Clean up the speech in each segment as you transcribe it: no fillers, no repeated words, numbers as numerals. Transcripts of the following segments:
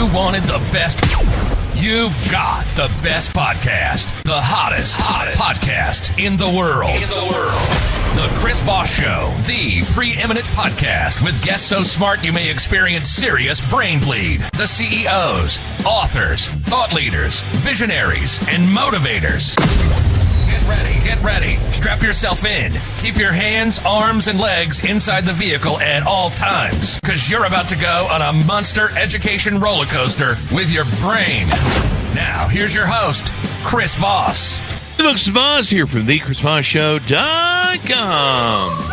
you wanted the best, you've got the best podcast. The hottest podcast in the world. The Chris Voss Show, the preeminent podcast with guests so smart you may experience serious brain bleed. The CEOs, authors, thought leaders, visionaries, and motivators. Get ready. Strap yourself in. Keep your hands, arms, and legs inside the vehicle at all times, because you're about to go on a monster education roller coaster with your brain. Now, here's your host, Chris Voss. The Chris Voss here from thechrisvossshow.com.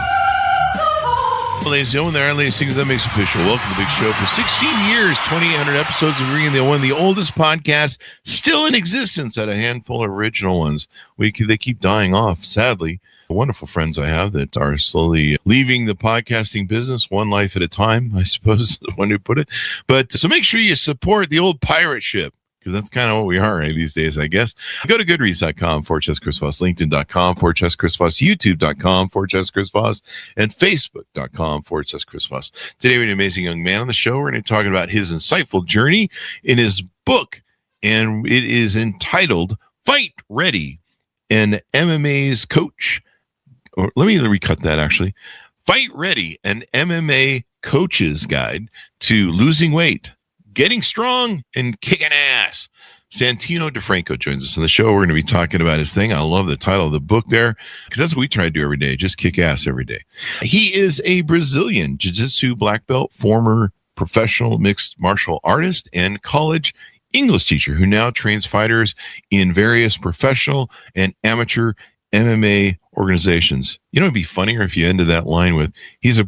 Well, ladies and gentlemen, there are ladies and that makes official. Welcome to the big show. For 16 years, 2,800 episodes of bringing one of the oldest podcasts still in existence at a handful of original ones. They keep dying off, sadly. The wonderful friends I have that are slowly leaving the podcasting business, one life at a time, I suppose is the one who put it. But so make sure you support the old pirate ship, because that's kind of what we are these days, I guess. Go to goodreads.com/Chris Voss, LinkedIn.com/Chris Voss, YouTube.com/Chris Voss, and Facebook.com/Chris Voss. Today we have an amazing young man on the show. We're going to be talking about his insightful journey in his book, and it is entitled Fight Ready, an MMA's coach. Or let me recut that, actually. Fight Ready, an MMA coach's guide to losing weight, getting strong, and kicking ass. Santino DeFranco joins us on the show. We're going to be talking about his thing. I love the title of the book there, because that's what we try to do every day, just kick ass every day. He is a Brazilian jiu-jitsu black belt, former professional mixed martial artist, and college English teacher who now trains fighters in various professional and amateur MMA organizations. You know, it'd be funnier if you ended that line with, he's a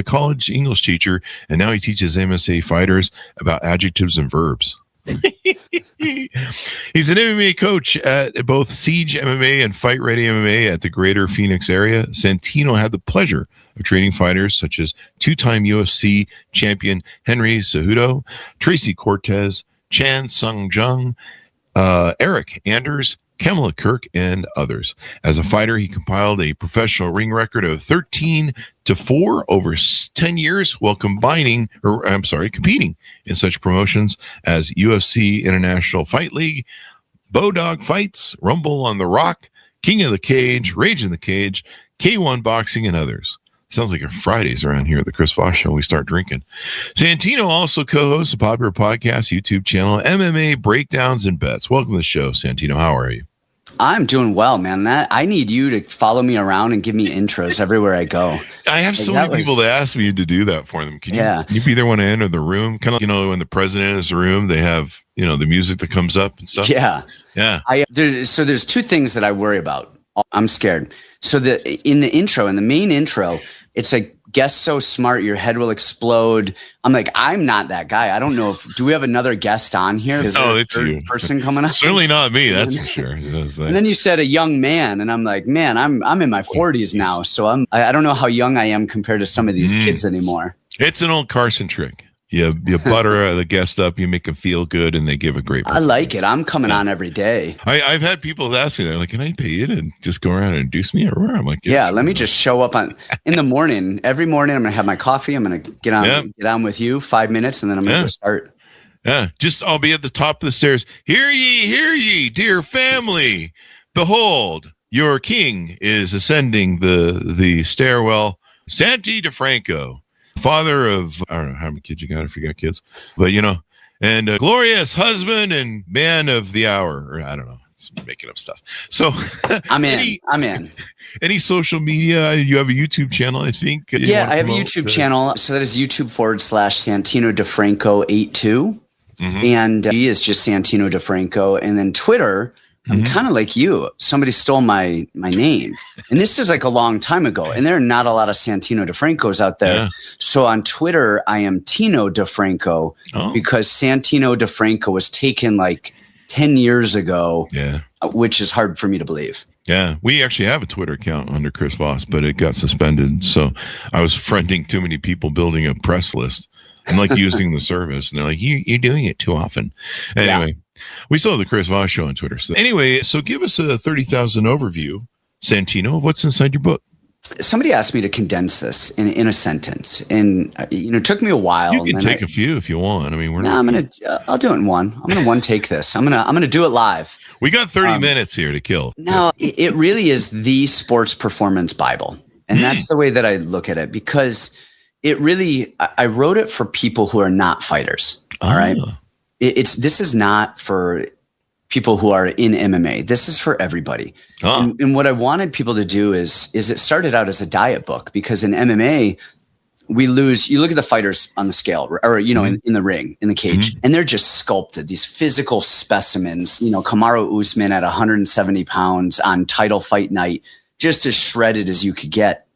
college English teacher, and now he teaches MSA fighters about adjectives and verbs. He's an MMA coach at both Siege MMA and Fight Ready MMA at the greater Phoenix area. Santino had the pleasure of training fighters such as two-time UFC champion Henry Cejudo, Tracy Cortez, Chan Sung Jung, Eric Anders, Kamuela Kirk, and others. As a fighter, he compiled a professional ring record of 13-4 over 10 years while competing in such promotions as UFC International Fight League, Bodog Fights, Rumble on the Rock, King of the Cage, Rage in the Cage, K1 Boxing, and others. Sounds like our Fridays around here at the Chris Voss Show. We start drinking. Santino also co-hosts a popular podcast, YouTube channel, MMA Breakdowns and Bets. Welcome to the show, Santino. How are you? I'm doing well, man. I need you to follow me around and give me intros everywhere I go. I have so many people that ask me to do that for them. Can you be there when I enter the room? Kind of, when the president is in the room, they have, the music that comes up and stuff. Yeah. Yeah. There's two things that I worry about. I'm scared. So in the main intro, it's like, guest so smart, your head will explode. I'm like, I'm not that guy. I don't know do we have another guest on here? Is there it's you. Person coming up? Certainly not me, that's for sure. And then you said a young man, and I'm like, man, I'm in my 40s now, so I don't know how young I am compared to some of these kids anymore. It's an old Carson trick. You butter the guest up, you make them feel good, and they give a great performance. I like it. I'm coming on every day. I've had people ask me, they're like, can I pay you to just go around and introduce me everywhere? I'm like, yeah, let me just show up in the morning. Every morning, I'm going to have my coffee. I'm going to get on with you 5 minutes, and then I'm going to start. Yeah, I'll be at the top of the stairs. Hear ye, dear family. Behold, your king is ascending the stairwell. Santi DeFranco, father of, I don't know how many kids you got if you got kids, but and a glorious husband and man of the hour, or I don't know, it's making up stuff. So I'm in. Any social media? You have a YouTube channel, I think. Yeah, I have a YouTube channel. So that is YouTube/Santino DeFranco 82. And he is just Santino DeFranco. And then Twitter, I'm kind of like you. Somebody stole my name. And this is like a long time ago. And there are not a lot of Santino DeFrancos out there. Yeah. So on Twitter, I am Tino DeFranco because Santino DeFranco was taken like 10 years ago, which is hard for me to believe. Yeah, we actually have a Twitter account under Chris Voss, but it got suspended. So I was friending too many people building a press list and like using the service. And they're like, you're doing it too often. Anyway. Yeah. We still have the Chris Voss Show on Twitter. So anyway, so give us a 30,000 overview, Santino, of what's inside your book. Somebody asked me to condense this in a sentence, and it took me a while. You can take a few if you want. I mean, I'll do it in one. I'm gonna one take this. I'm gonna do it live. We got 30 minutes here to kill. No, it really is the sports performance Bible, and that's the way that I look at it, because it really, I wrote it for people who are not fighters. All right, this is not for people who are in MMA. This is for everybody. And what I wanted people to do is it started out as a diet book, because in MMA, we lose. You look at the fighters on the scale, or in the ring, in the cage, and they're just sculpted. These physical specimens. Kamaru Usman at 170 pounds on title fight night, just as shredded as you could get.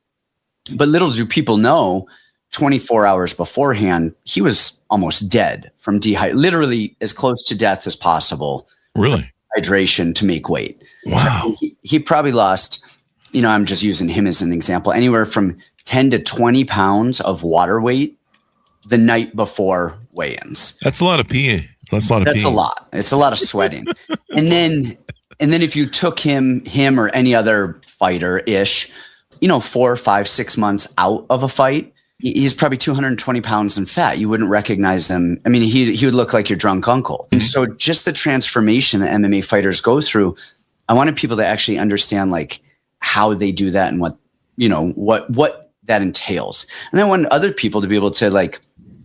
But little do people know, 24 hours beforehand, he was almost dead from literally as close to death as possible. Really? Hydration to make weight. Wow. So he probably lost, I'm just using him as an example, anywhere from 10 to 20 pounds of water weight the night before weigh-ins. That's a lot of pee. That's a lot. It's a lot of sweating. and then if you took him or any other fighter-ish, 4, 5, 6 months out of a fight, he's probably 220 pounds in fat. You wouldn't recognize him. I mean, he would look like your drunk uncle. And so just the transformation that MMA fighters go through, I wanted people to actually understand like how they do that and what that entails. And then I wanted other people to be able to like,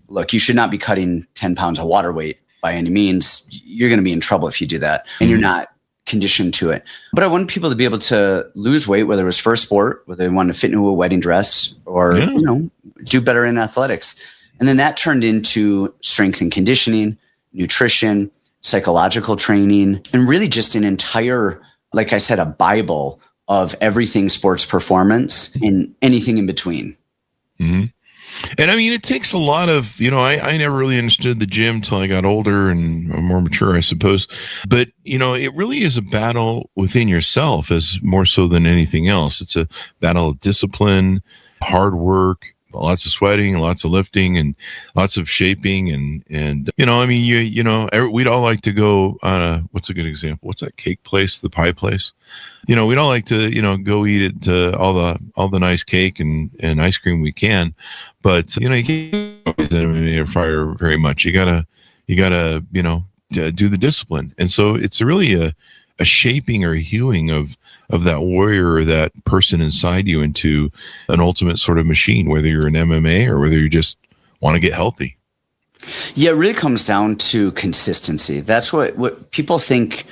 look, you should not be cutting 10 pounds of water weight by any means. You're going to be in trouble if you do that, and you're not conditioned to it. But I wanted people to be able to lose weight, whether it was for a sport, whether they wanted to fit into a wedding dress, or do better in athletics. And then that turned into strength and conditioning, nutrition, psychological training, and really just an entire, like I said, a Bible of everything sports performance and anything in between. Mm-hmm. And I mean, it takes a lot of, I never really understood the gym till I got older and more mature, I suppose. But, it really is a battle within yourself as more so than anything else. It's a battle of discipline, hard work, lots of sweating, lots of lifting, and lots of shaping. And we'd all like to go on what's a good example? What's that cake place, the pie place? We'd all like to, go eat at all the nice cake and ice cream we can. But, you can't always air fryer very much. You gotta, do the discipline. And so it's really a shaping or a hewing of that warrior or that person inside you into an ultimate sort of machine, whether you're in MMA or whether you just want to get healthy. Yeah, it really comes down to consistency. That's what people think.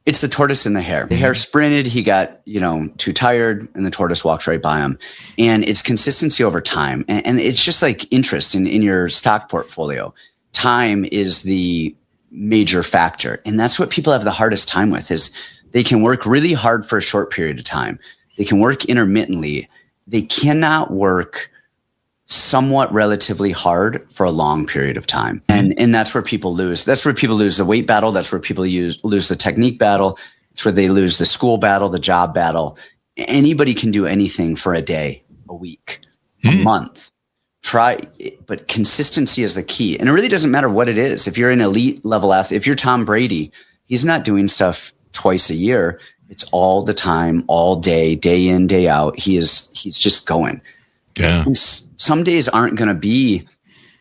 It's the tortoise and the hare. The hare sprinted, he got, too tired, and the tortoise walked right by him. And it's consistency over time. And it's just like interest in your stock portfolio. Time is the major factor. And that's what people have the hardest time with, is they can work really hard for a short period of time. They can work intermittently. They cannot work somewhat relatively hard for a long period of time. And that's where people lose. That's where people lose the weight battle. That's where people lose the technique battle. It's where they lose the school battle, the job battle. Anybody can do anything for a day, a week, a month. But consistency is the key. And it really doesn't matter what it is. If you're an elite level athlete, if you're Tom Brady, he's not doing stuff twice a year. It's all the time, all day, day in, day out. He's just going. Yeah. And some days aren't going to be,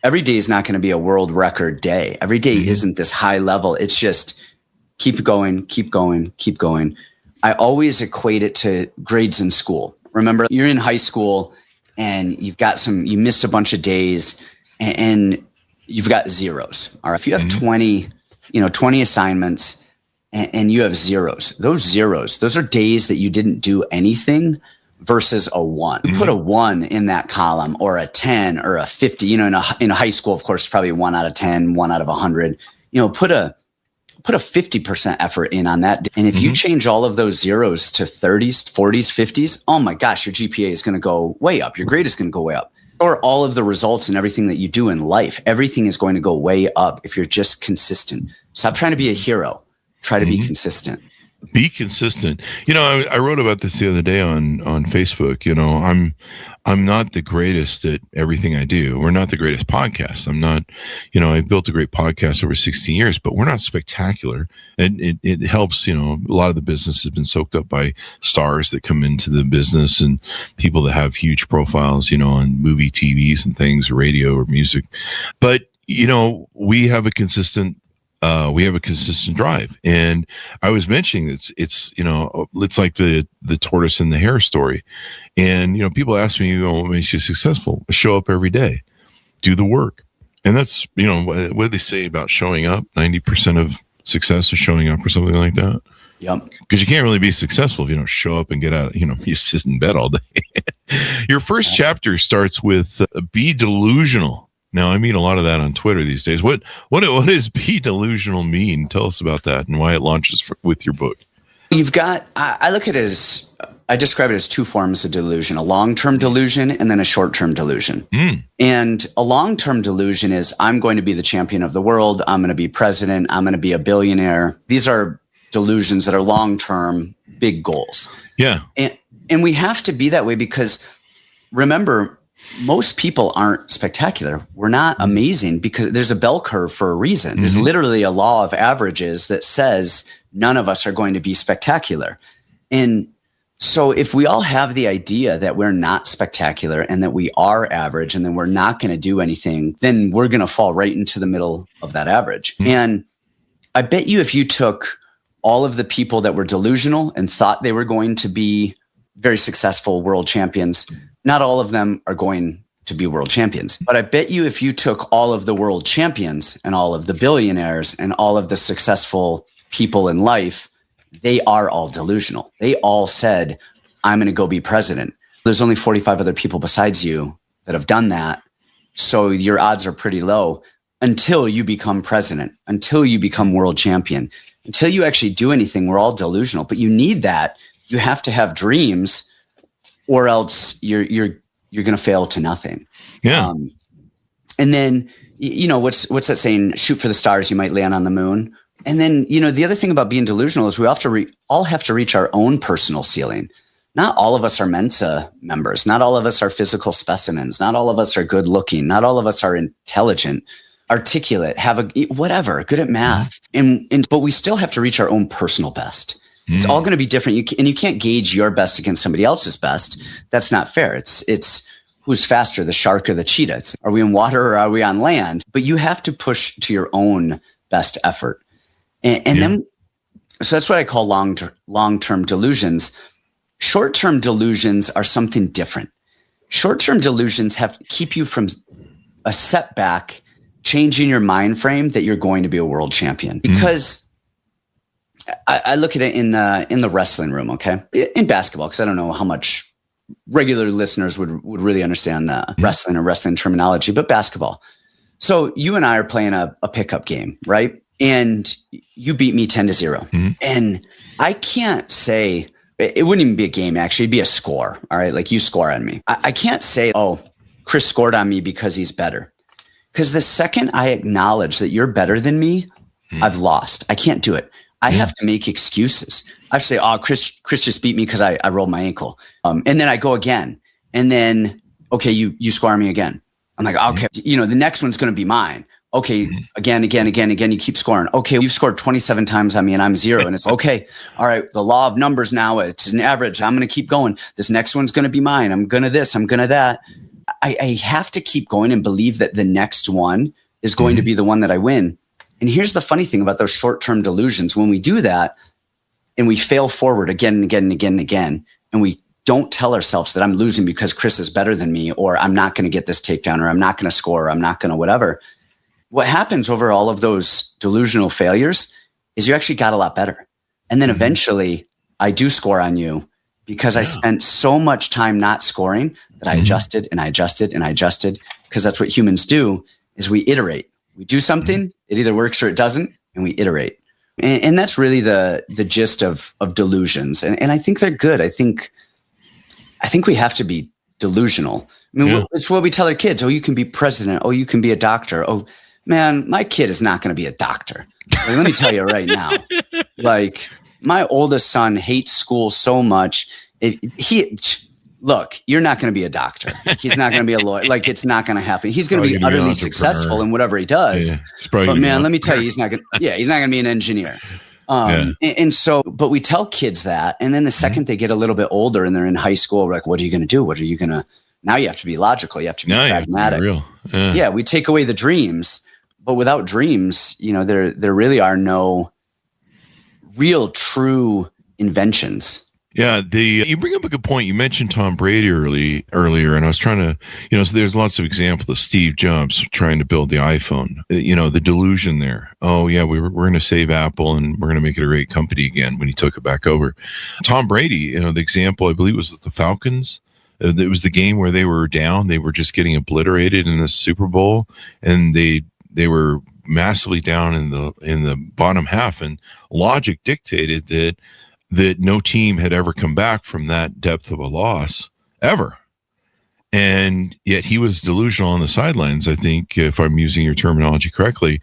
every day is not going to be a world record day. Every day isn't this high level. It's just keep going, keep going, keep going. I always equate it to grades in school. Remember, you're in high school and you missed a bunch of days and you've got zeros. All right. If you have 20 assignments and you have zeros, those are days that you didn't do anything versus a 1. You put a 1 in that column, or a 10 or a 50, in a high school, of course, probably 1 out of 10, 1 out of 100, put a 50% effort in on that. And if you change all of those zeros to 30s, 40s, 50s, oh my gosh, your GPA is going to go way up. Your grade is going to go way up. Or all of the results and everything that you do in life, everything is going to go way up if you're just consistent. Stop trying to be a hero. Try to be consistent. Be consistent. I wrote about this the other day on Facebook. I'm not the greatest at everything I do. We're not the greatest podcast. I'm not, I built a great podcast over 16 years, but we're not spectacular. And it helps, a lot of the business has been soaked up by stars that come into the business and people that have huge profiles, on movie, TVs and things, radio or music. But, we have a consistent drive. And I was mentioning it's like the tortoise and the hare story. And, people ask me, what makes you successful? Show up every day, do the work. And that's, what do they say about showing up? 90% of success is showing up or something like that. Yep. Because you can't really be successful if you don't show up and get out, you sit in bed all day. Your first chapter starts with be delusional. Now, I mean a lot of that on Twitter these days. What does be delusional mean? Tell us about that and why it launches with your book. You've got, I look at it as, I describe it as two forms of delusion, a long-term delusion and then a short-term delusion. And a long-term delusion is I'm going to be the champion of the world. I'm going to be president. I'm going to be a billionaire. These are delusions that are long-term, big goals. Yeah. And we have to be that way because remember, most people aren't spectacular. We're not amazing because there's a bell curve for a reason. There's literally a law of averages that says none of us are going to be spectacular. And so if we all have the idea that we're not spectacular and that we are average and then we're not going to do anything, then we're going to fall right into the middle of that average. And I bet you if you took all of the people that were delusional and thought they were going to be very successful world champions, not all of them are going to be world champions. But I bet you if you took all of the world champions and all of the billionaires and all of the successful people in life, they are all delusional. They all said, I'm going to go be president. There's only 45 other people besides you that have done that. So your odds are pretty low until you become president, until you become world champion, until you actually do anything. We're all delusional, but you need that. You have to have dreams or else you're going to fail to nothing. Yeah. And then, what's that saying? Shoot for the stars, you might land on the moon. And then, the other thing about being delusional is we all have to reach our own personal ceiling. Not all of us are Mensa members. Not all of us are physical specimens. Not all of us are good looking. Not all of us are intelligent, articulate, whatever, good at math. But we still have to reach our own personal best. It's all going to be different. You can't gauge your best against somebody else's best. That's not fair. It's who's faster, the shark or the cheetah? Are we in water or are we on land? But you have to push to your own best effort. Then, so that's what I call long-term delusions. Short-term delusions are something different. Short-term delusions keep you from a setback, changing your mind frame that you're going to be a world champion. Because I look at it in the wrestling room, okay? In basketball, because I don't know how much regular listeners would really understand wrestling or wrestling terminology, but basketball. So you and I are playing a pickup game, right? And you beat me 10-0. And I can't say, it wouldn't even be a game, actually. It'd be a score, all right? Like you score on me. I can't say, oh, Chris scored on me because he's better. Because the second I acknowledge that you're better than me, I've lost. I can't do it. I have to make excuses. I have to say, oh, Chris just beat me because I rolled my ankle. And then I go again. And then, okay, you score on me again. I'm like, okay, the next one's going to be mine. Okay, again, you keep scoring. Okay, you've scored 27 times on me and I'm 0. And it's okay. All right, the law of numbers now, it's an average. I'm going to keep going. This next one's going to be mine. I'm going to this, I'm going to that. I have to keep going and believe that the next one is going to be the one that I win. And here's the funny thing about those short-term delusions. When we do that and we fail forward again and again and again and again, and we don't tell ourselves that I'm losing because Chris is better than me, or I'm not going to get this takedown, or I'm not going to score, or I'm not going to whatever. What happens over all of those delusional failures is you actually got a lot better. And then eventually I do score on you because I spent so much time not scoring that I adjusted and I adjusted and I adjusted, because that's what humans do is we iterate. We do something, it either works or it doesn't, and we iterate. And that's really the gist of delusions. And I think they're good. I think we have to be delusional. I mean, it's what we tell our kids. Oh, you can be president. Oh, you can be a doctor. Oh, man, my kid is not going to be a doctor. Like, let me tell you right now, like my oldest son hates school so much. look, you're not going to be a doctor. He's not going to be a lawyer. Like, it's not going to happen. He's going to be utterly successful in whatever he does. Yeah. But man, let me tell you, he's not going to be an engineer. And so, but we tell kids that. And then the second they get a little bit older and they're in high school, we're like, what are you going to do? What are you going to, now you have to be logical. You have to be pragmatic. Real. Yeah. We take away the dreams, but without dreams, there really are no real true inventions. Yeah, you bring up a good point. You mentioned Tom Brady earlier, and I was trying to, so there's lots of examples of Steve Jobs trying to build the iPhone. The delusion there. Oh yeah, we're going to save Apple and we're going to make it a great company again when he took it back over. Tom Brady, the example I believe was the Falcons. It was the game where they were down. They were just getting obliterated in the Super Bowl, and they were massively down in the bottom half, and logic dictated that no team had ever come back from that depth of a loss ever. And yet he was delusional on the sidelines, I think, if I'm using your terminology correctly,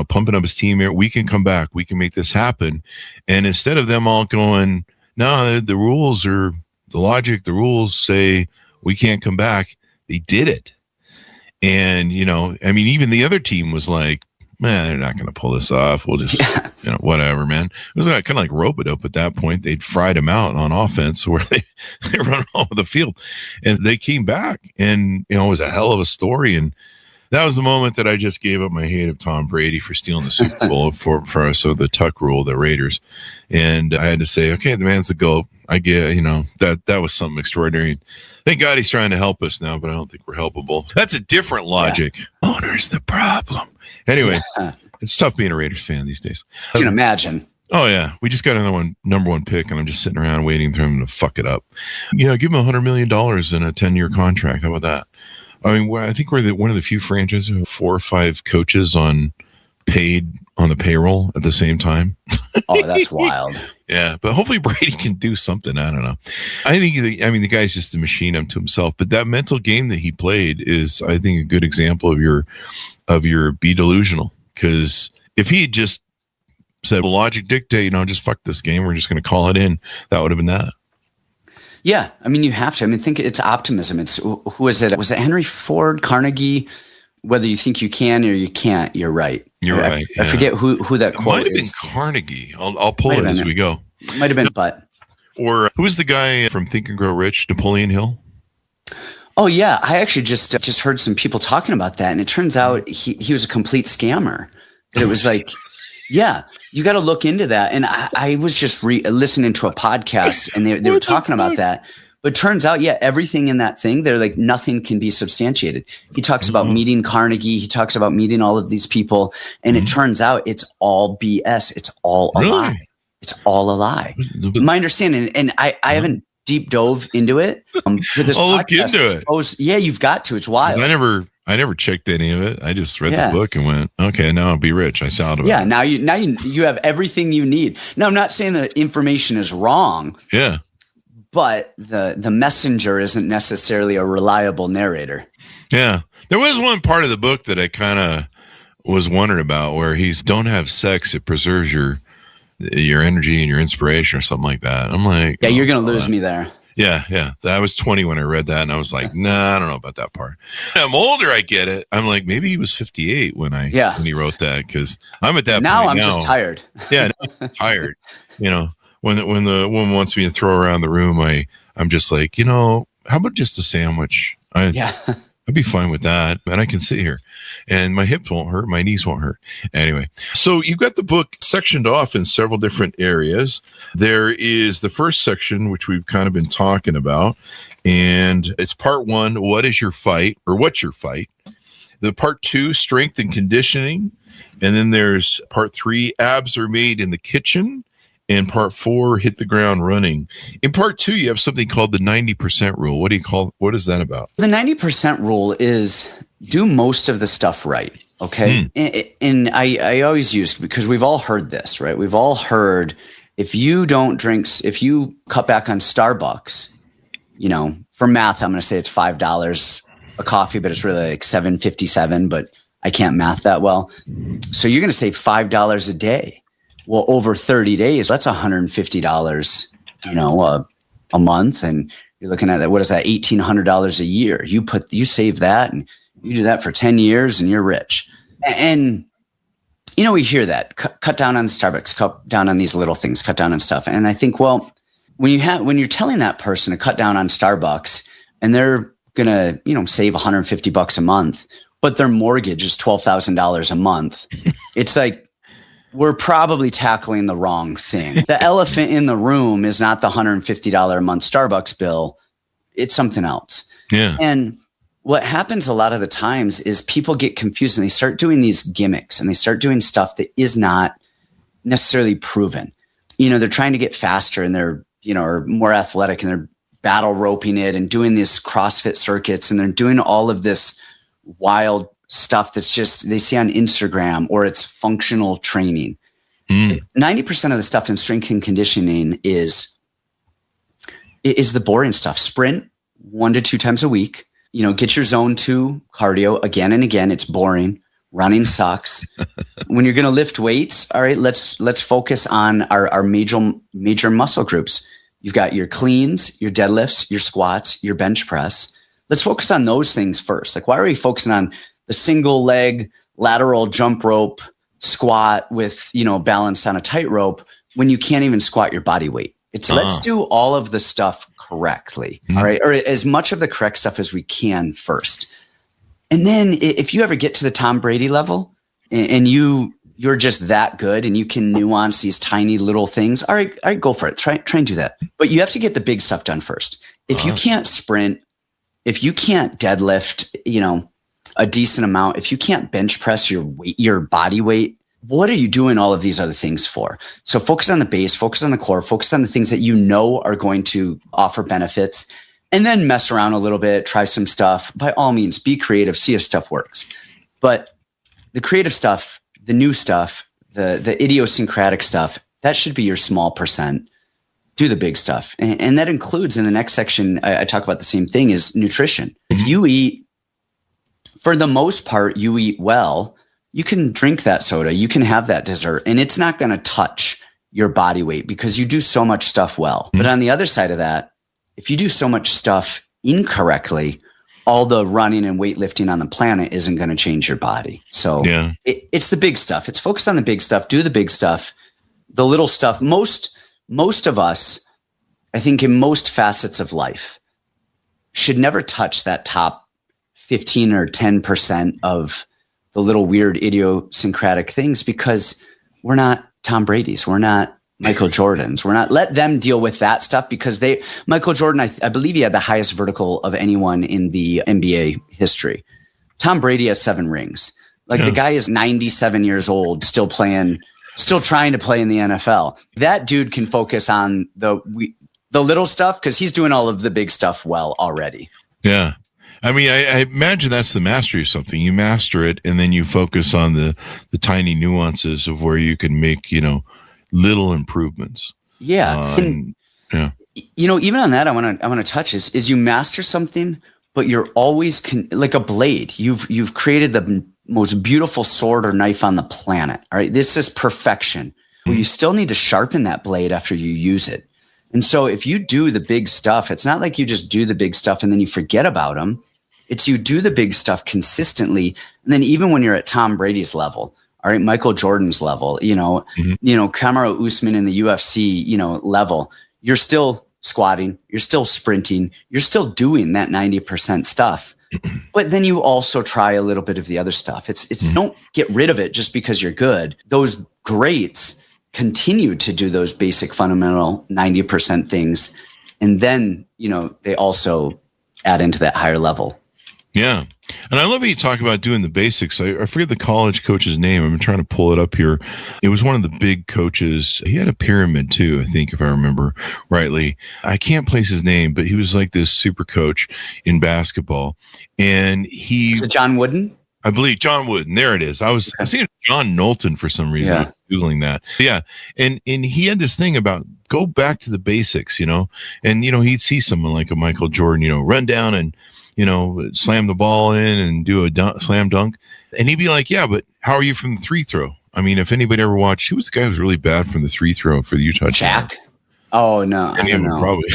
pumping up his team here. We can come back. We can make this happen. And instead of them all going, no, the rules are the logic. The rules say we can't come back. They did it. And, even the other team was like, man, they're not going to pull this off. We'll just, whatever, man. It was kind of like rope-a-dope at that point. They'd fried him out on offense where they run all over the field. And they came back, and, it was a hell of a story. And that was the moment that I just gave up my hate of Tom Brady for stealing the Super Bowl for the Tuck rule, the Raiders. And I had to say, okay, the man's the GOAT. I get, that was something extraordinary. Thank God he's trying to help us now, but I don't think we're helpable. That's a different logic. Yeah. Owner's the problem. Anyway, It's tough being a Raiders fan these days. You can imagine. Oh, yeah. We just got another number one pick, and I'm just sitting around waiting for him to fuck it up. Give him $100 million in a 10-year contract. How about that? I mean, I think we're one of the few franchises who have 4 or 5 coaches paid on the payroll at the same time. Oh, that's wild. Yeah, but hopefully Brady can do something. I don't know. I think the guy's just a machine unto himself. But that mental game that he played is, I think, a good example of your be delusional. Because if he had just said, well, logic dictate, just fuck this game, we're just going to call it in, that would have been that. Yeah, you have to. Think it's optimism. It's who is it? Was it Henry Ford, Carnegie? Whether you think you can or you can't, you're right. You're right. I forget who that quote is. Might have been Carnegie. I'll pull it as we go. Might have been, but. Or who's the guy from Think and Grow Rich, Napoleon Hill? Oh yeah, I actually just heard some people talking about that, and it turns out he was a complete scammer. That it was like, yeah, you got to look into that. And I was just listening to a podcast, and they were talking about that. But turns out, yeah, everything in that thing, they're like, nothing can be substantiated. He talks about meeting Carnegie. He talks about meeting all of these people. And it turns out it's all BS. It's all a lie. It's all a lie. My understanding, and I haven't deep dove into it. For this I'll look into it. Yeah, you've got to. It's wild. I never checked any of it. I just read the book and went, okay, now I'll be rich. I saw it. Yeah, now you have everything you need. Now, I'm not saying that information is wrong. Yeah. But the messenger isn't necessarily a reliable narrator. Yeah. There was one part of the book that I kind of was wondering about where he's don't have sex. It preserves your energy and your inspiration or something like that. I'm like, yeah, you're going to lose me there. Yeah. Yeah. I was 20 when I read that. And I was like, nah, I don't know about that part. I'm older. I get it. I'm like, maybe he was 58 when he wrote that. Cause I'm at that point now. I'm just tired. Yeah. I'm tired. When the woman wants me to throw around the room, I'm just like, how about just a sandwich? I'd be fine with that. And I can sit here and my hips won't hurt. My knees won't hurt. Anyway, so you've got the book sectioned off in several different areas. There is the first section, which we've kind of been talking about. And it's part 1, what is your fight or what's your fight? The part 2, strength and conditioning. And then there's part 3, abs are made in the kitchen. And part 4, hit the ground running. In part 2, you have something called the 90% rule. What is that about? The 90% rule is do most of the stuff right. Okay. And I always use, because we've all heard this, right? We've all heard if you cut back on Starbucks, for math, I'm going to say it's $5 a coffee, but it's really like $7.57, but I can't math that well. So you're going to save $5 a day. Well, over 30 days, that's $150, a month. And you're looking at that. What is that? $1,800 a year. You save that and you do that for 10 years and you're rich. And we hear that cut down on Starbucks, cut down on these little things, cut down on stuff. And I think, well, when you're telling that person to cut down on Starbucks and they're going to, save $150 a month, but their mortgage is $12,000 a month, it's like, we're probably tackling the wrong thing. The elephant in the room is not the $150 a month Starbucks bill. It's something else. Yeah. And what happens a lot of the times is people get confused and they start doing these gimmicks and they start doing stuff that is not necessarily proven. They're trying to get faster and they're, are more athletic and they're battle roping it and doing these CrossFit circuits and they're doing all of this wild stuff that's just they see on Instagram, or it's functional training. 90% of the stuff in strength and conditioning is the boring stuff. Sprint 1 to 2 times a week. Get your zone 2 cardio again and again. It's boring. Running sucks. When you're going to lift weights, all right, let's focus on our major muscle groups. You've got your cleans, your deadlifts, your squats, your bench press. Let's focus on those things first. Like, why are we focusing on the single leg lateral jump rope squat with, balance on a tightrope when you can't even squat your body weight? It's let's do all of the stuff correctly. All right. Or as much of the correct stuff as we can first. And then if you ever get to the Tom Brady level and you're just that good and you can nuance these tiny little things, all right, go for it. Try and do that. But you have to get the big stuff done first. If you can't sprint, if you can't deadlift, a decent amount, if you can't bench press your weight, your body weight, what are you doing all of these other things for? So focus on the base, focus on the core, focus on the things that are going to offer benefits, and then mess around a little bit, try some stuff. By all means, be creative, see if stuff works. But the creative stuff, the new stuff, the idiosyncratic stuff, that should be your small percent. Do the big stuff. And that includes, in the next section, I talk about the same thing, is nutrition. If you eat, for the most part, you eat well, you can drink that soda, you can have that dessert, and it's not going to touch your body weight because you do so much stuff well. But on the other side of that, if you do so much stuff incorrectly, all the running and weightlifting on the planet isn't going to change your body. So it's the big stuff. It's focused on the big stuff. Do the big stuff. The little stuff. Most of us, I think, in most facets of life, should never touch that top 15 or 10% of the little weird idiosyncratic things, because we're not Tom Brady's. We're not Michael Jordan's. Let them deal with that stuff, because Michael Jordan, I believe he had the highest vertical of anyone in the NBA history. Tom Brady has 7 rings. The guy is 97 years old, still trying to play in the NFL. That dude can focus on the little stuff because he's doing all of the big stuff well already. Yeah. I mean, I imagine that's the mastery of something. You master it, and then you focus on the tiny nuances of where you can make, little improvements. Yeah. Even on that, I want to touch is you master something, but you're always like a blade. You've created the most beautiful sword or knife on the planet. All right. This is perfection. Well, you still need to sharpen that blade after you use it. And so if you do the big stuff, it's not like you just do the big stuff and then you forget about them. It's you do the big stuff consistently. And then even when you're at Tom Brady's level, all right, Michael Jordan's level, Kamaru Usman in the UFC, level, you're still squatting, you're still sprinting, you're still doing that 90% stuff. But then you also try a little bit of the other stuff. It's don't get rid of it just because you're good. Those greats continue to do those basic fundamental 90% things. And then, they also add into that higher level. Yeah. And I love how you talk about doing the basics. I forget the college coach's name. I'm trying to pull it up here. It was one of the big coaches. He had a pyramid too, I think, if I remember rightly. I can't place his name, but he was like this super coach in basketball. And is it John Wooden? I believe John Wooden. There it is. I was seeing John Knowlton for some reason. Yeah. I was Googling that. Yeah. And he had this thing about go back to the basics, and, he'd see someone like a Michael Jordan, run down and, slam the ball in and do a slam dunk. And he'd be like, yeah, but how are you from the free throw? I mean, if anybody ever watched, who was the guy who was really bad from the free throw for the Utah Jazz? Oh no, I don't know. Probably.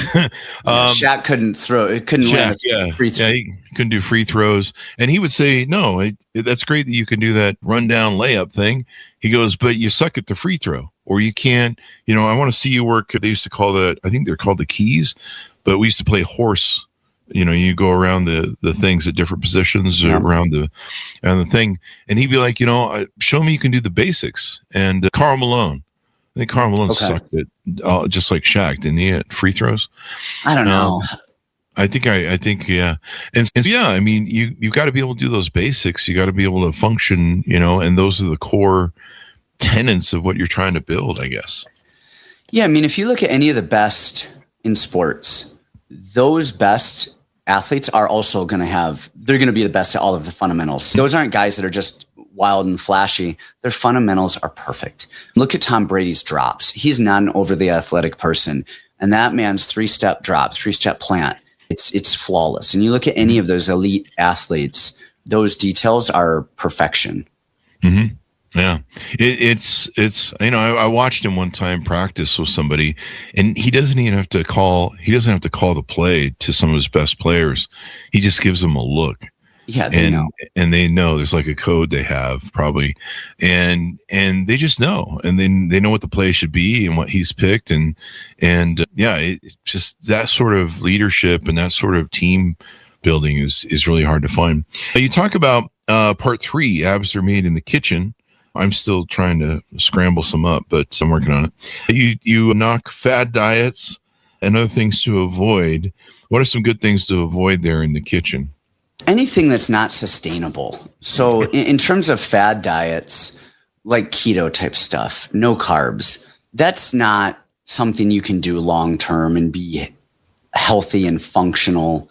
Shaq couldn't throw. It couldn't land a free throw. Yeah, he couldn't do free throws, and he would say, "No, that's great that you can do that rundown layup thing." He goes, "But you suck at the free throw, or you can't. I want to see you work." They used to call I think they're called the keys, but we used to play horse. You go around the things at different positions around the thing, and he'd be like, "Show me you can do the basics." And Karl Malone. I think Karl Malone sucked at just like Shaq, didn't he, at free throws? I don't know. I think, yeah. And yeah, I mean, you've got to be able to do those basics. You got to be able to function, and those are the core tenets of what you're trying to build, I guess. Yeah. I mean, if you look at any of the best in sports, those best athletes are also they're going to be the best at all of the fundamentals. Those aren't guys that are just wild and flashy. Their fundamentals are perfect. Look at Tom Brady's drops. He's not an overly athletic person. And that man's 3-step drop, 3-step plant, it's flawless. And you look at any of those elite athletes, those details are perfection. Mm-hmm. Yeah. It's I watched him one time practice with somebody, and he doesn't have to call the play to some of his best players. He just gives them a look. Yeah, they know. And they know there's like a code they have probably, and they just know, and then they know what the play should be and what he's picked, and yeah, it's just that sort of leadership and that sort of team building is really hard to find. You talk about part 3, abs are made in the kitchen. I'm still trying to scramble some up, but I'm working on it. You knock fad diets and other things to avoid. What are some good things to avoid there in the kitchen? Anything that's not sustainable. So in terms of fad diets, like keto type stuff, no carbs, that's not something you can do long-term and be healthy and functional.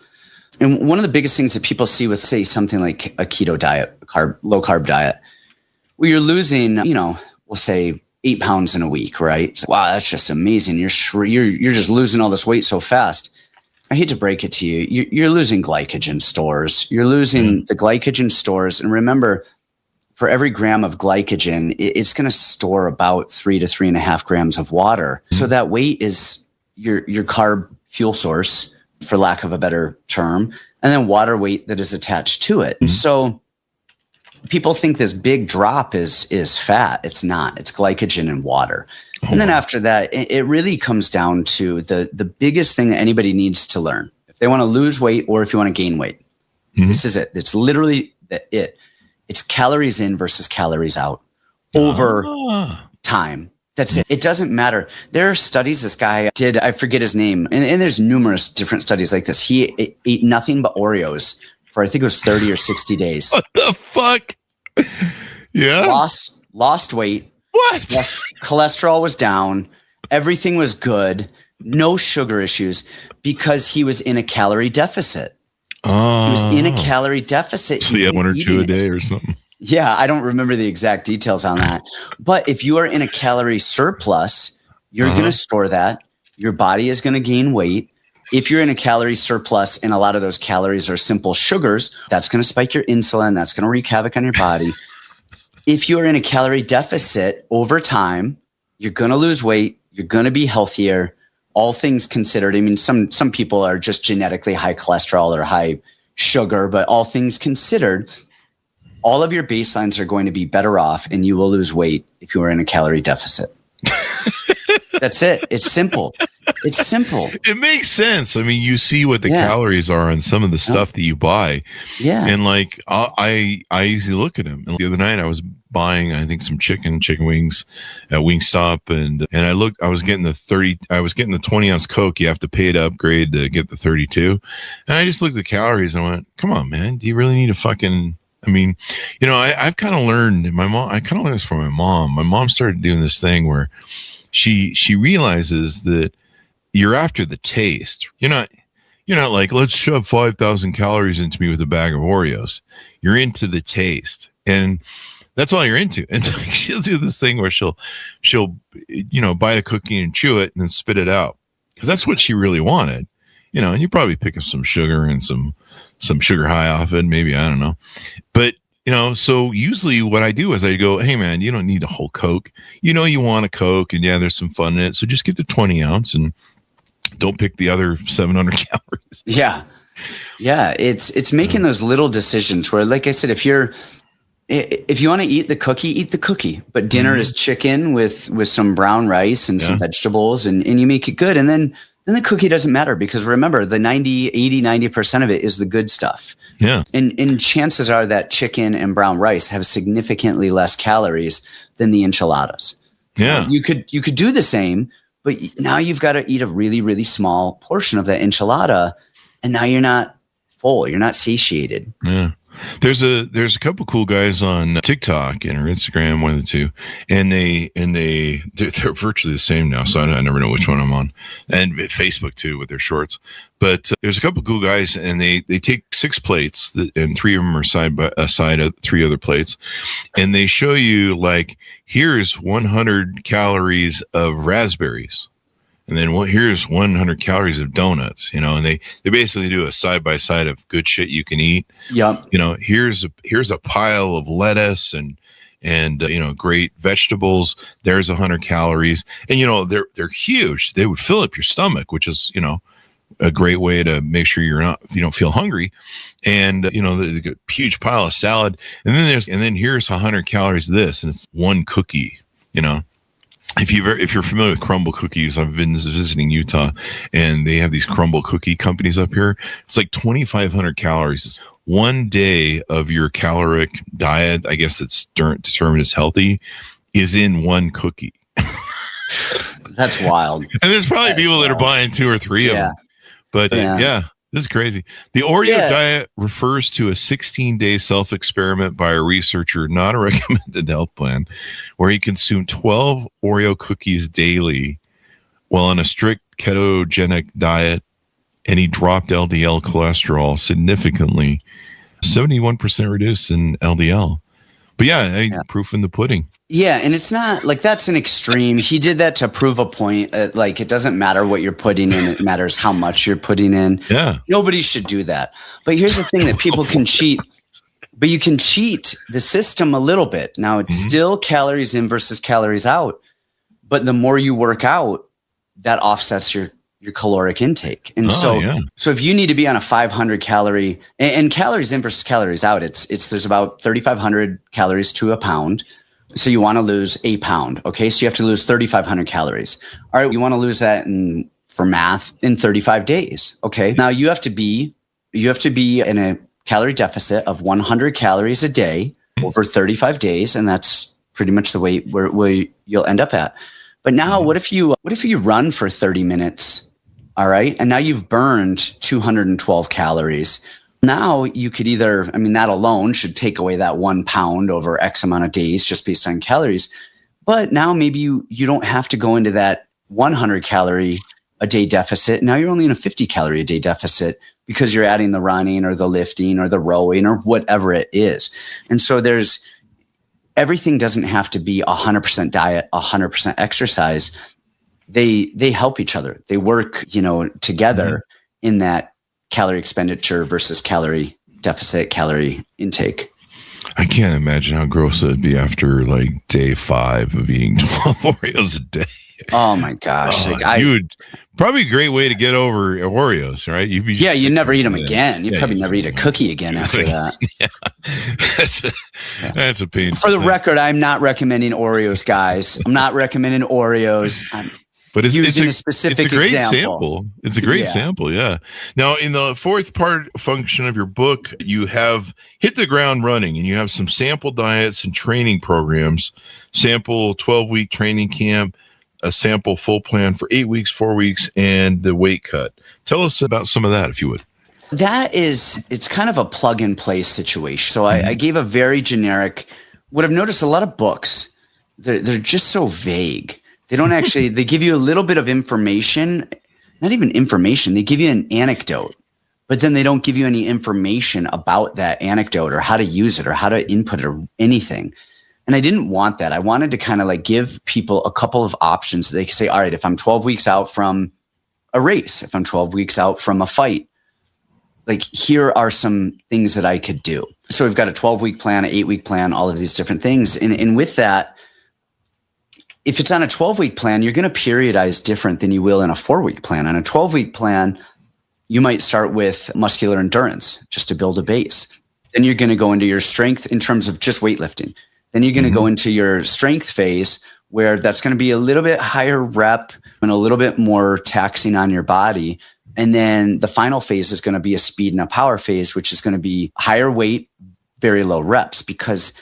And one of the biggest things that people see with, say, something like a keto diet, low carb diet, where you're losing, we'll say 8 pounds in a week, right? Wow, that's just amazing. You're just losing all this weight so fast. I hate to break it to you. You're losing glycogen stores. You're losing the glycogen stores. And remember, for every gram of glycogen, it's going to store about 3 to 3.5 grams of water. So that weight is your carb fuel source, for lack of a better term, and then water weight that is attached to it. And so people think this big drop is fat. It's not. It's glycogen and water. And then after that, it really comes down to the biggest thing that anybody needs to learn. If they want to lose weight or if you want to gain weight, this is it. It's literally it. It's calories in versus calories out over time. That's it. It doesn't matter. There are studies this guy did. I forget his name. And there's numerous different studies like this. He ate nothing but Oreos for, I think it was 30 or 60 days. What the fuck? Yeah. Lost weight. What? Cholesterol was down. Everything was good. No sugar issues because he was in a calorie deficit. Oh. He was in a calorie deficit. So he had 1 or 2 a day or something. Yeah, I don't remember the exact details on that. But if you are in a calorie surplus, you're going to store that. Your body is going to gain weight. If you're in a calorie surplus and a lot of those calories are simple sugars, that's going to spike your insulin. That's going to wreak havoc on your body. If you are in a calorie deficit over time, you're going to lose weight. You're going to be healthier. All things considered. I mean, some people are just genetically high cholesterol or high sugar, but all things considered, all of your baselines are going to be better off and you will lose weight if you are in a calorie deficit. That's it. It's simple. It's simple. It makes sense. I mean, you see what the calories are on some of the stuff that you buy. Yeah. And like, I usually look at them. And the other night I was buying, I think, some chicken wings at Wingstop. And I was getting the 20 ounce Coke. You have to pay to upgrade to get the 32. And I just looked at the calories and I went, come on, man. Do you really need to fucking, I mean, I've kind of learned, I kind of learned this from my mom. My mom started doing this thing where she realizes that you're after the taste. You're not like, let's shove 5,000 calories into me with a bag of Oreos. You're into the taste. And that's all you're into. And she'll do this thing where she'll buy a cookie and chew it and then spit it out. Because that's what she really wanted. And you probably pick up some sugar and some sugar high off it, maybe, I don't know. But So usually what I do is I go, hey man, you don't need a whole Coke. You want a Coke, and yeah, there's some fun in it. So just get the 20 ounce and don't pick the other 700 calories. Yeah. Yeah. It's making those little decisions where, like I said, if you want to eat the cookie, but dinner is chicken with some brown rice and some vegetables, and you make it good. And then the cookie doesn't matter, because remember, the 90% of it is the good stuff. Yeah. And chances are that chicken and brown rice have significantly less calories than the enchiladas. Yeah. You could do the same, but now you've got to eat a really, really small portion of that enchilada, and now you're not full. You're not satiated. Yeah. There's a couple cool guys on TikTok and or Instagram, one of the two, and they're virtually the same now. So I never know which one I'm on, and Facebook too with their shorts. But there's a couple cool guys, and they take 6 plates, and 3 of them are side by side of 3 other plates, and they show you like, here's 100 calories of raspberries. And then here's 100 calories of donuts, and they basically do a side by side of good shit you can eat. Yep. Here's a pile of lettuce and great vegetables. There's 100 calories, and they're huge. They would fill up your stomach, which is a great way to make sure you don't feel hungry. And the huge pile of salad, and then here's 100 calories of this, and it's 1 cookie. If you're familiar with crumble cookies, I've been visiting Utah, and they have these crumble cookie companies up here. It's like 2,500 calories. It's 1 day of your caloric diet, I guess it's determined as healthy, is in 1 cookie. That's wild. And there's probably people that are buying 2 or 3 of them. But yeah, this is crazy. The Oreo diet refers to a 16-day self-experiment by a researcher, not a recommended health plan, where he consumed 12 Oreo cookies daily while on a strict ketogenic diet, and he dropped LDL cholesterol significantly, 71% reduced in LDL. But proof in the pudding. Yeah, and it's not like that's an extreme. He did that to prove a point. Like, it doesn't matter what you're putting in; it matters how much you're putting in. Yeah, nobody should do that. But here's the thing: that people can cheat, but you can cheat the system a little bit. Now, it's still calories in versus calories out, but the more you work out, that offsets your caloric intake. And so if you need to be on a 500 calorie and calories in versus calories out, it's there's about 3,500 calories to a pound. So you want to lose a pound. Okay. So you have to lose 3,500 calories. All right. You want to lose that for math in 35 days. Okay. Now you have to be in a calorie deficit of 100 calories a day over 35 days. And that's pretty much the way where you'll end up at. But now what if you run for 30 minutes? All right. And now you've burned 212 calories. Now you could that alone should take away that 1 pound over X amount of days just based on calories. But now maybe you don't have to go into that 100 calorie a day deficit. Now you're only in a 50 calorie a day deficit because you're adding the running or the lifting or the rowing or whatever it is. And so everything doesn't have to be 100% diet, 100% exercise. They help each other. They work, together in that calorie expenditure versus calorie deficit, calorie intake. I can't imagine how gross it would be after like day 5 of eating 12 Oreos a day. Oh my gosh. You would probably a great way to get over Oreos, right? You never eat them again. You probably never eat a cookie again after that. That's a pain. For the record, I'm not recommending Oreos, guys. I'm not recommending Oreos. But it's a specific example. It's a great sample, yeah. Now, in the 4th function of your book, you have hit the ground running, and you have some sample diets and training programs, sample 12-week training camp, a sample full plan for 8 weeks, 4 weeks, and the weight cut. Tell us about some of that, if you would. It's kind of a plug and play situation. So I gave a very generic, what I've noticed a lot of books, they're just so vague. They don't actually, they give you a little bit of information, not even information. They give you an anecdote, but then they don't give you any information about that anecdote or how to use it or how to input it or anything. And I didn't want that. I wanted to kind of like give people a couple of options. They can say, all right, if I'm 12 weeks out from a race, if I'm 12 weeks out from a fight, like, here are some things that I could do. So we've got a 12-week plan, an 8-week plan, all of these different things. And with that, if it's on a 12-week plan, you're going to periodize different than you will in a 4-week plan. On a 12-week plan, you might start with muscular endurance just to build a base. Then you're going to go into your strength in terms of just weightlifting. Then you're going to go into your strength phase, where that's going to be a little bit higher rep and a little bit more taxing on your body. And then the final phase is going to be a speed and a power phase, which is going to be higher weight, very low reps, because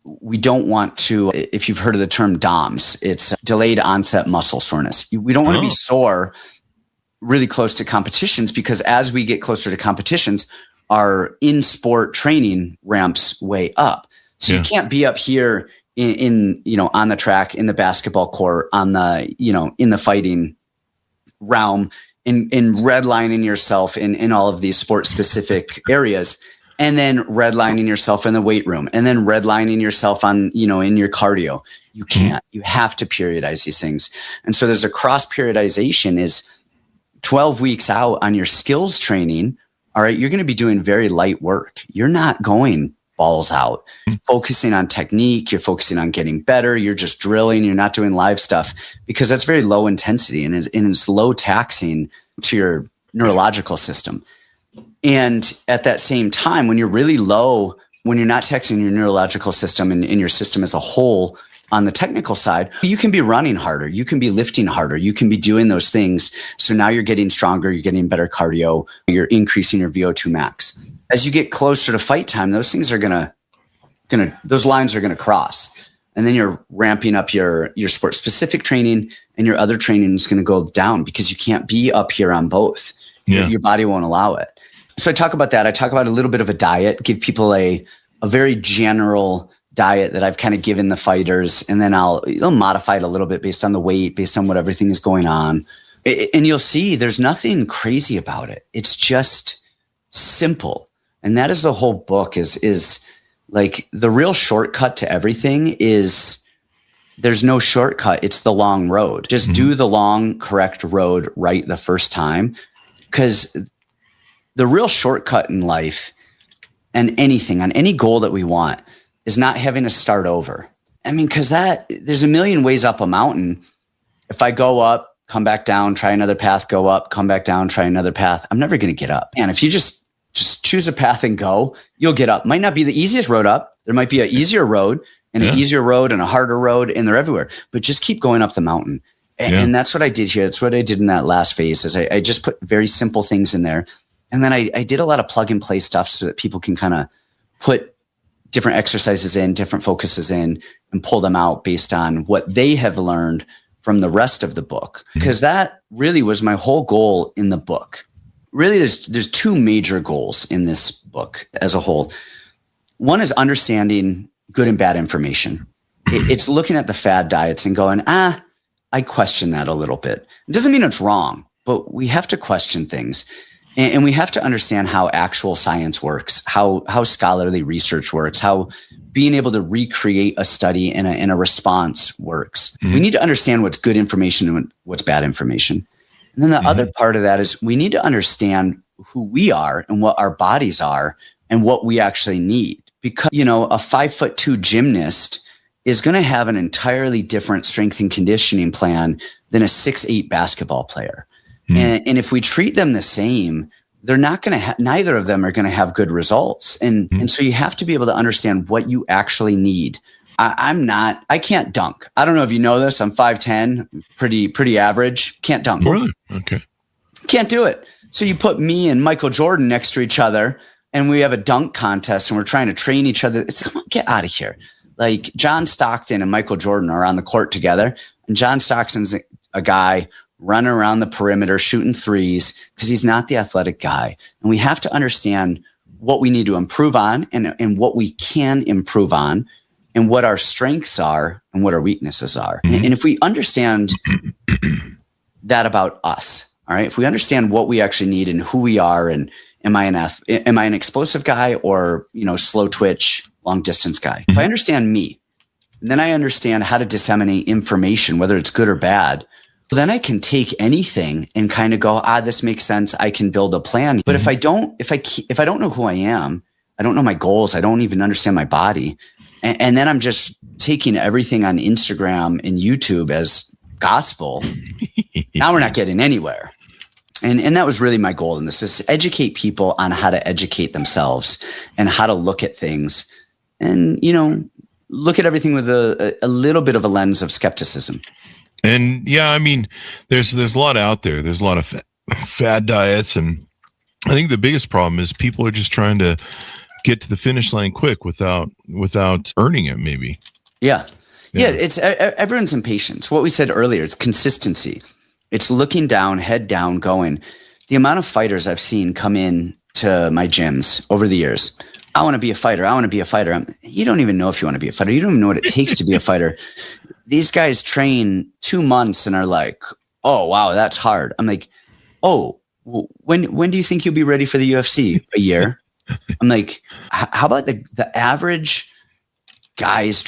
we don't want to, if you've heard of the term DOMS, it's delayed onset muscle soreness. We don't want to be sore really close to competitions, because as we get closer to competitions, our in-sport training ramps way up. So you can't be up here in on the track, in the basketball court, on the, in the fighting realm, in redlining yourself in all of these sport specific areas, and then redlining yourself in the weight room, and then redlining yourself on, in your cardio. You can't. You have to periodize these things. And so there's a cross periodization is 12 weeks out on your skills training. All right, you're going to be doing very light work. You're not going balls out, focusing on technique. You're focusing on getting better. You're just drilling. You're not doing live stuff, because that's very low intensity and it's low taxing to your neurological system. And at that same time, when you're really low, when you're not taxing your neurological system and your system as a whole on the technical side, you can be running harder. You can be lifting harder. You can be doing those things. So now you're getting stronger. You're getting better cardio. You're increasing your VO2 max. As you get closer to fight time, those things are those lines are going to cross. And then you're ramping up your sport specific training, and your other training is going to go down, because you can't be up here on both. Yeah. Your body won't allow it. So I talk about that. I talk about a little bit of a diet, give people a very general diet that I've kind of given the fighters. And then I'll modify it a little bit based on the weight, based on what everything is going on. And you'll see there's nothing crazy about it. It's just simple. And that is the whole book is like, the real shortcut to everything is there's no shortcut. It's the long road. Just do the long, correct road right the first time. Because the real shortcut in life and anything, on any goal that we want, is not having to start over. I mean, because there's a million ways up a mountain. If I go up, come back down, try another path, go up, come back down, try another path, I'm never going to get up. And if you just choose a path and go, you'll get up. Might not be the easiest road up. There might be an easier road and an easier road and a harder road, and they're everywhere. But just keep going up the mountain. And that's what I did here. That's what I did in that last phase, is I just put very simple things in there. And then I did a lot of plug and play stuff so that people can kind of put different exercises in, different focuses in, and pull them out based on what they have learned from the rest of the book. Because that really was my whole goal in the book. Really, there's two major goals in this book as a whole. One is understanding good and bad information. It's looking at the fad diets and going, I question that a little bit. It doesn't mean it's wrong, but we have to question things. And we have to understand how actual science works, how scholarly research works, how being able to recreate a study and a response works. We need to understand what's good information and what's bad information. And then the other part of that is we need to understand who we are and what our bodies are and what we actually need. Because, a 5'2" gymnast is going to have an entirely different strength and conditioning plan than a 6'8" basketball player. And if we treat them the same, they're not going to neither of them are going to have good results. And so you have to be able to understand what you actually need. I can't dunk. I don't know if you know this. I'm 5'10", pretty average. Can't dunk. Really? Okay. Can't do it. So you put me and Michael Jordan next to each other, and we have a dunk contest, and we're trying to train each other. Come on, get out of here. Like, John Stockton and Michael Jordan are on the court together, and John Stockton's a guy running around the perimeter shooting threes because he's not the athletic guy. And we have to understand what we need to improve on and what we can improve on, and what our strengths are and what our weaknesses are. And if we understand that about us, all right, if we understand what we actually need and who we are, and am I an explosive guy or, slow twitch, long distance guy? If I understand me, and then I understand how to disseminate information, whether it's good or bad, Then I can take anything and kind of go, this makes sense. I can build a plan. But if I don't know who I am, I don't know my goals, I don't even understand my body. And then I'm just taking everything on Instagram and YouTube as gospel. Now we're not getting anywhere. And that was really my goal in this, is to educate people on how to educate themselves and how to look at things and, look at everything with a little bit of a lens of skepticism. And yeah, I mean, there's a lot out there. There's a lot of fad diets. And I think the biggest problem is people are just trying to get to the finish line quick without earning it, maybe. Yeah. It's everyone's impatient. What we said earlier, it's consistency. It's looking down, head down, going. The amount of fighters I've seen come in to my gyms over the years. I want to be a fighter. I want to be a fighter. You don't even know if you want to be a fighter. You don't even know what it takes to be a fighter. These guys train 2 months and are like, oh, wow, that's hard. I'm like, oh, when do you think you'll be ready for the UFC? A year? I'm like, how about the average guys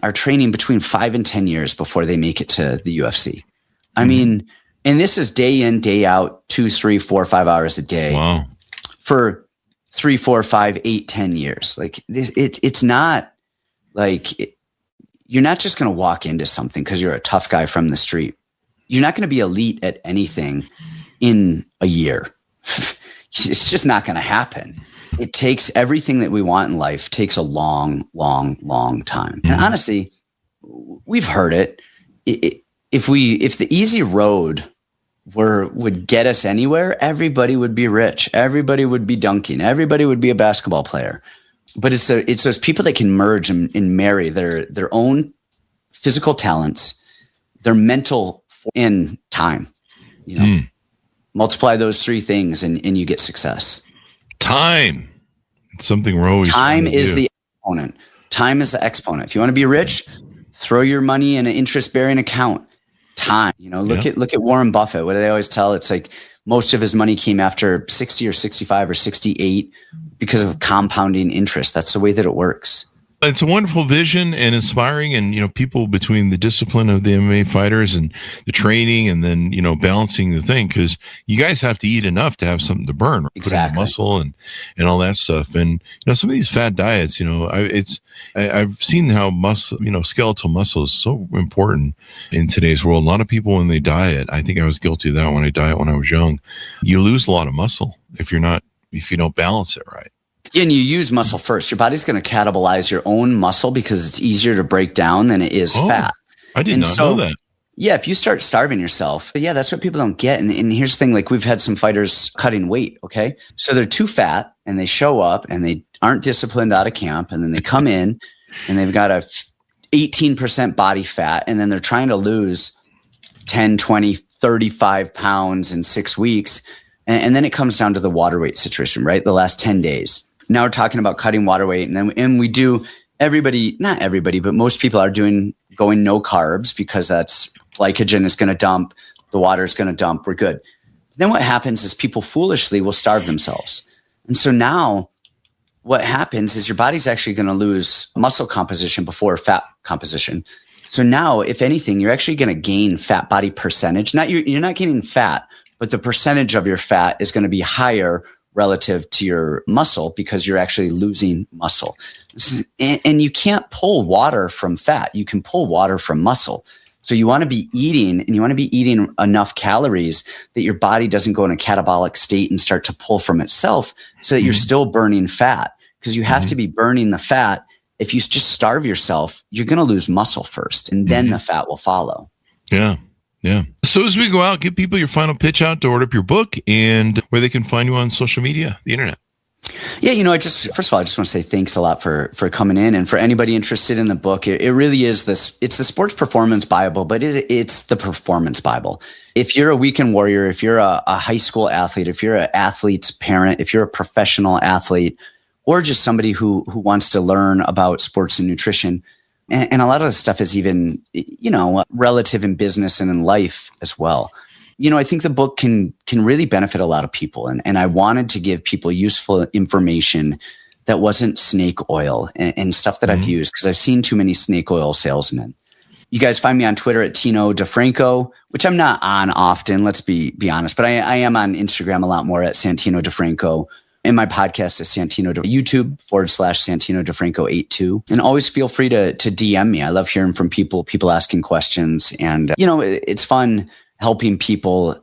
are training between 5 and 10 years before they make it to the UFC. I mean, and this is day in, day out, 2, 3, 4, 5 hours a day. Wow. For 3, 4, 5, 8, 10 years. Like it's not like you're not just going to walk into something because you're a tough guy from the street. You're not going to be elite at anything in a year. It's just not going to happen. It takes everything that we want in life takes a long, long, long time. And honestly, we've heard it. If the easy road would get us anywhere, everybody would be rich. Everybody would be dunking. Everybody would be a basketball player. But it's those people that can merge and marry their own physical talents, their mental and time. Multiply those 3 things and you get success. Time. It's something we're always Time is the exponent. Time is the exponent. If you want to be rich, throw your money in an interest-bearing account. Time. Look at Warren Buffett. What do they always tell? It's like most of his money came after 60 or 65 or 68 because of compounding interest. That's the way that it works. It's a wonderful vision and inspiring, and people between the discipline of the MMA fighters and the training, and then balancing the thing, because you guys have to eat enough to have something to burn, right? Exactly. Put in muscle and all that stuff. And some of these fat diets, I've seen how muscle, skeletal muscle is so important in today's world. A lot of people when they diet, I think I was guilty of that when I diet when I was young. You lose a lot of muscle if you don't balance it right. Yeah, and you use muscle first. Your body's going to catabolize your own muscle because it's easier to break down than it is fat. I did not know that. Yeah, if you start starving yourself, that's what people don't get. And here's the thing, like we've had some fighters cutting weight, okay? So they're too fat and they show up and they aren't disciplined out of camp, and then they come in and they've got a 18% body fat, and then they're trying to lose 10, 20, 35 pounds in 6 weeks. And then it comes down to the water weight situation, right? The last 10 days. Now we're talking about cutting water weight, and we do not everybody, but most people are going no carbs because that's glycogen is going to dump, the water is going to dump. We're good. Then what happens is people foolishly will starve themselves. And so now what happens is your body's actually going to lose muscle composition before fat composition. So now, if anything, you're actually going to gain fat body percentage. You're not gaining fat, but the percentage of your fat is going to be higher relative to your muscle because you're actually losing muscle. And you can't pull water from fat. You can pull water from muscle. So you want to be eating, and you want to be eating enough calories that your body doesn't go in a catabolic state and start to pull from itself so that you're still burning fat, because you have to be burning the fat. If you just starve yourself, you're going to lose muscle first, and then the fat will follow. Yeah. Yeah. So as we go out, give people your final pitch out to order up your book and where they can find you on social media, the internet. Yeah, first of all, I just want to say thanks a lot for coming in, and for anybody interested in the book. It really is it's the sports performance Bible, but it's the performance Bible. If you're a weekend warrior, if you're a high school athlete, if you're an athlete's parent, if you're a professional athlete, or just somebody who wants to learn about sports and nutrition, and a lot of the stuff is even, relative in business and in life as well. I think the book can really benefit a lot of people. And I wanted to give people useful information that wasn't snake oil and stuff that I've used, because I've seen too many snake oil salesmen. You guys find me on Twitter at Tino DeFranco, which I'm not on often, let's be honest, but I am on Instagram a lot more at Santino DeFranco. And my podcast is YouTube /Santino DeFranco 82. And always feel free to DM me. I love hearing from people asking questions. And, it's fun helping people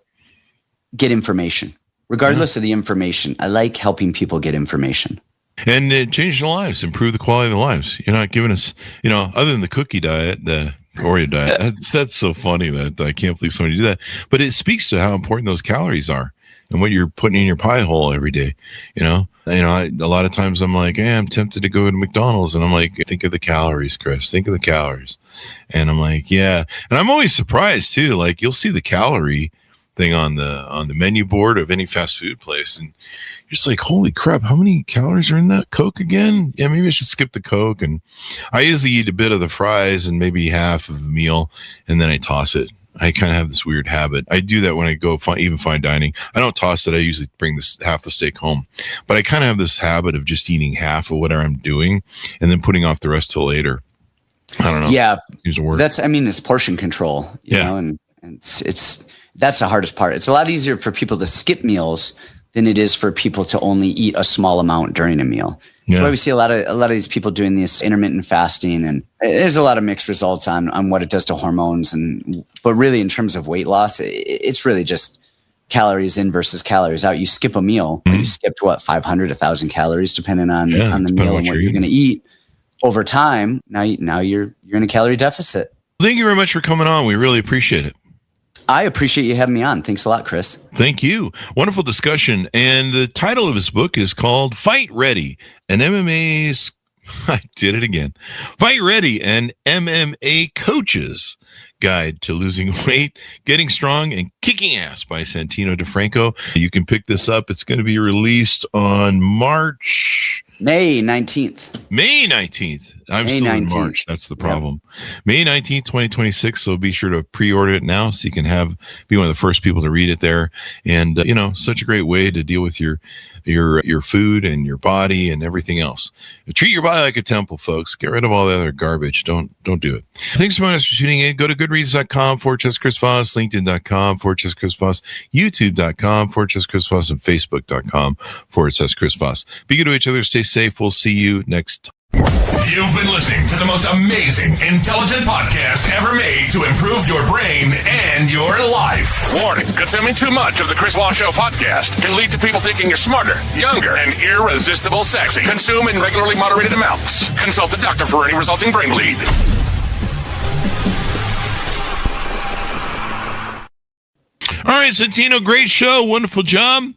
get information, regardless of the information. I like helping people get information. And change their lives, improve the quality of their lives. You're not giving us, other than the cookie diet, the Oreo diet. That's so funny that I can't believe somebody did that. But it speaks to how important those calories are and what you're putting in your pie hole every day. A lot of times I'm like, I'm tempted to go to McDonald's, and I'm like, think of the calories, Chris. Think of the calories. And I'm like, yeah. And I'm always surprised too. Like, you'll see the calorie thing on the menu board of any fast food place, and you're just like, holy crap, how many calories are in that Coke again? Yeah, maybe I should skip the Coke. And I usually eat a bit of the fries and maybe half of a meal, and then I toss it. I kind of have this weird habit. I do that when I go even fine dining. I don't toss it. I usually bring half the steak home. But I kind of have this habit of just eating half of whatever I'm doing and then putting off the rest till later. I don't know. Yeah, it's portion control. You know, and that's the hardest part. It's a lot easier for people to skip meals than it is for people to only eat a small amount during a meal. That's why we see a lot of these people doing this intermittent fasting, and there's a lot of mixed results on what it does to hormones. But really, in terms of weight loss, it's really just calories in versus calories out. You skip a meal, you skipped 500, 1,000 calories, depending on the meal and what you're going to eat. Over time, now you're in a calorie deficit. Thank you very much for coming on. We really appreciate it. I appreciate you having me on. Thanks a lot, Chris. Thank you. Wonderful discussion. And the title of his book is called Fight Ready, an MMA's, I did it again, Fight Ready, an MMA Coach's Guide to Losing Weight, Getting Strong, and Kicking Ass by Santino DeFranco. You can pick this up. It's going to be released on May 19th. I'm still in March. That's the problem. Yep. May 19th, 2026. So be sure to pre-order it now so you can be one of the first people to read it there. And, such a great way to deal with your food and your body and everything else. Treat your body like a temple, folks. Get rid of all the other garbage. Don't do it. Thanks so much for tuning in. Go to goodreads.com/Chris Voss, LinkedIn.com/Chris Voss, YouTube.com/Chris Voss, and Facebook.com/Chris Voss. Be good to each other. Stay safe. We'll see you next time. You've been listening to the most amazing, intelligent podcast ever made to improve your brain and your life. Warning, consuming too much of the Chris Voss Show podcast can lead to people thinking you're smarter, younger, and irresistible sexy. Consume in regularly moderated amounts. Consult a doctor for any resulting brain bleed. All right, Santino, great show. Wonderful job.